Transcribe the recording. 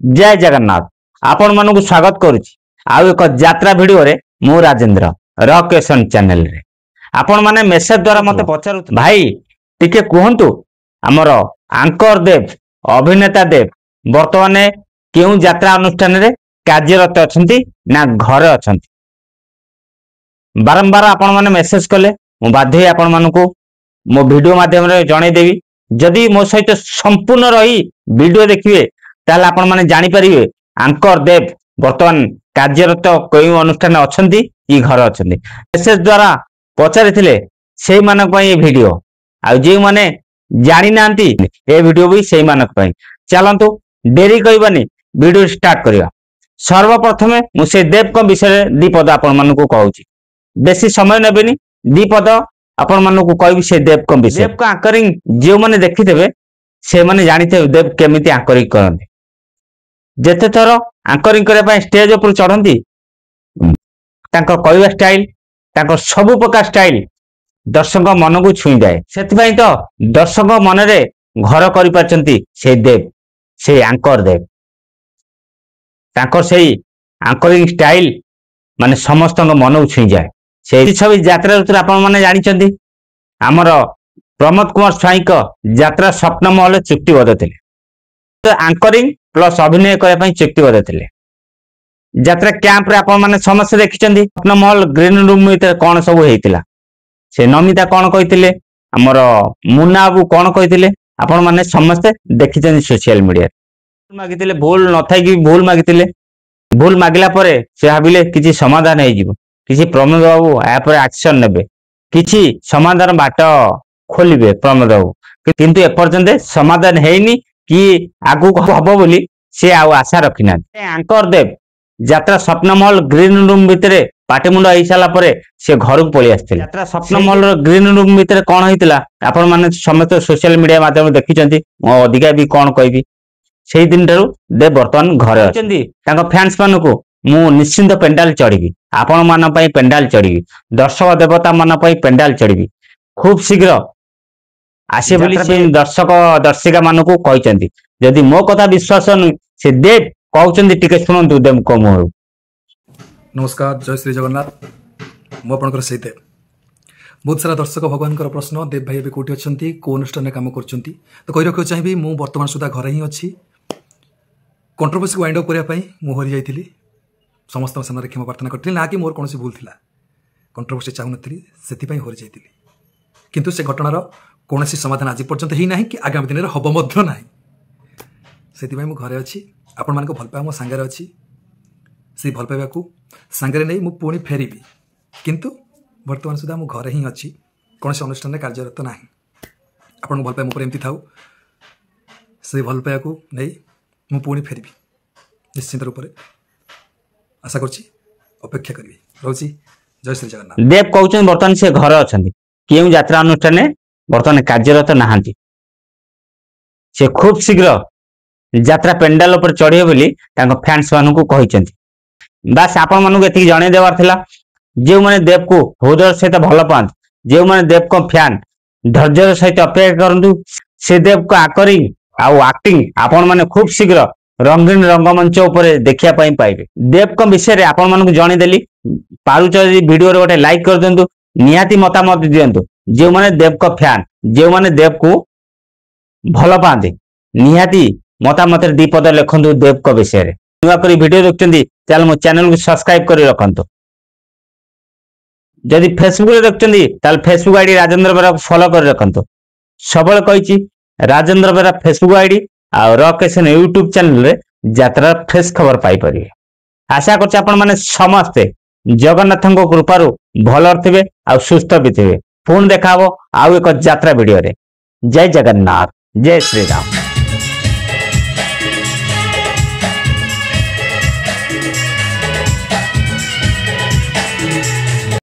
जय जगन्नाथ आपण मानक स्वागत करुच्ची आउ एक यात्रा वीडियो रे मु राजेंद्र रॉकेशन चैनल रे आपण माने मेसेज द्वारा मते पचारु भाई टिके कहंतु हमर आंकर देव अभिनेता देव वर्तमान केउ यात्रा अनुष्ठान रे कार्यरत अछंती ना घरे अछंती। बारंबार आपण माने मेसेज कले मु बाध्य आपण मानकू मो वीडियो माध्यम रे जणै देबी। जदि मो सहित संपूर्ण रही वीडियो देखिए ताले आपण माने जानि परिबे आंकर देव वर्तमान कार्यरत केउ अनुष्ठान अछंती कि घर अछंती। मेसेज द्वारा पचारिथिले सेई मानक पई ए वीडियो आ जे माने जानि नांती ए वीडियो भी सेई मानक पई। चलंतु देरी करिबानी वीडियो स्टार्ट करिया। सर्वप्रथमे मु से देव को विषय दीपद आपण मानकू कहूची, बेसी समय नेबेनी दीपद आपण मानकू कहबी से देव को विषय। देव को एंकरिंग जे माने देखिथेबे से माने जानिथे देव केमिति एंकरिंग करंती। जेते थर एंकरिंग करे पय स्टेज ऊपर चढ़ंती तांको कहवा स्टाइल तांको सबु प्रकार स्टाइल दर्शक मन को छुई जाए। सेति तो दर्शक मन रे घर करि पाचंती से देव से एंकर देव। तांको सेई एंकरिंग स्टाइल माने समस्त मन को छुई जाए। से छवि यात्रा ऋतु आपण माने जानि चंदी हमर प्रमोद कुमार स्वाई को यात्रा स्वप्न महल चुक्तिबद्ध थिले। तो एंकरिंग प्लस अभिनय करे पई चुक्तिबद्ध थिले। यात्रा कैंप रे आपण माने समस्त देखिचंदी स्वप्न महल ग्रीन रूम भीतर कोन सब हेतिला। से नमिता कोन कहिथिले हमर मुन्ना बाबू कोन कहिथिले आपण माने समस्त देखिचंदी सोशल मीडिया। मागिथिले भूल न थाई कि भूल मागिथिले। भूल मागिला परे से भाबिले किछि समाधान हे जिवो, किछि प्रमोद बाबू आ पर एक्शन नेबे, किछि समाधान बाट खोलिबे प्रमोद बाबू। किंतु ए पर्यंत समाधान हेइनी कि आगु हबो बोली से आ आशा रखिना। एंकर देव यात्रा स्वप्न महल ग्रीन रूम भितरे पाटिमुंड होई साला परे से घर को पळि आस्थिले। यात्रा स्वप्न महल ग्रीन रूम भितरे कोन होइतिला आपण माने समस्त सोशल मीडिया माध्यम देखिचंती। मो अधिका भी कोन कहबी सेही दिन थारु देव वर्तमान घरे अछंती। तांको फैंस मानको मु निश्चिंत पेंडाल चढ़ी आपण मान पई पेंडाल चढ़ी दर्शक देवता मान पई पेंडाल चढ़ी खूब शीघ्र आसे बोली से दर्शक दर्शिका मानकू कहचंती। यदि मो कथा विश्वास न से देव कहचंती टिके सुनंतु देव को मोर। नमस्कार, जय श्री जगन्नाथ। मो आपनकर सहित बहुत सारा दर्शक भगवान प्रश्न देव भाई कोठी अछंती को अनुष्ठान काम करछंती। तो कहि रखो चाहिबी मु वर्तमान सुधा घर ही अछि। कंट्रोवर्सी वाइंड अप करिया पई मु हरि जाइथिली। समस्त सामने क्षमा प्रार्थना करथिली ना कि मोर कोनसी भूल थिला। कंट्रोवर्सी चाहू नथिली सेति पई हरि जाइथिली। किंतु से घटनार कोनसी समाधान आज पर्यंत ही नाही कि आगामी दिन रे हबो मध्य नाही। सेति पई मु घरे अछि। आपण मान को भल पाए मो संगे अछि। से भल पाइबा को संगे नै मु पुणी फेरिबी। किंतु वर्तमान सुधा मु घरे ही अछि। कोनसी अनुष्ठान रे कार्यरत नाही। आपण भल पाए मो पर एमती थाउ। से भल पाइबा को नै मु पुणी फेरिबी निश्चित रूप रे आशा करछि। अपेक्षा करबी रहउछि। जय श्री जगन्नाथ। देव कहउछन वर्तमान से घर अछंती केउ यात्रा अनुष्ठान वर्तमान कार्यरत नाहंती। से खूब शीघ्र यात्रा पेंडाल पर चढ़े बोली तांको फैंस मानकू कहिचंती। बस आपण मानकू एतिकी जणे देवार थिला। जे माने देव को हृदय सहित भल पांत, जे माने देव को फैन धैर्य सहित अपेक्षा करंतु से देव को आकरिंग आउ एक्टिंग आपण माने खूब शीघ्र रंगीन रंगमंच ऊपर देखिया पई पाइबे। देव को विषय रे आपण मानकू जणे देली। पारुच वीडियो रे गोटे लाइक कर देंतु, निहाती मतामत दियंतु। जे माने देव को फैन जे माने देव को भल पाते निहाती मतामत दीपद लिखंतु देव को विषय रे। नुआ करी वीडियो देखचंदी ताल मो चैनल को सब्सक्राइब करी रखंतु। जदि फेसबुक रे देखचंदी ताल फेसबुक आईडी राजेंद्र बेरा को फॉलो कर रखंतु। सबले कहिची राजेंद्र बेरा फेसबुक आईडी आ रॉकेशन यूट्यूब चैनल रे यात्रा फ्रेश खबर पाई परिबे। आशा करछ आपण माने समस्ते जगन्नाथन को कृपारु भलर थिबे आ सुस्थ भी थिबे। पुन देखाबो आउ एक यात्रा वीडियो रे। जय जगन्नाथ, जय श्री राम।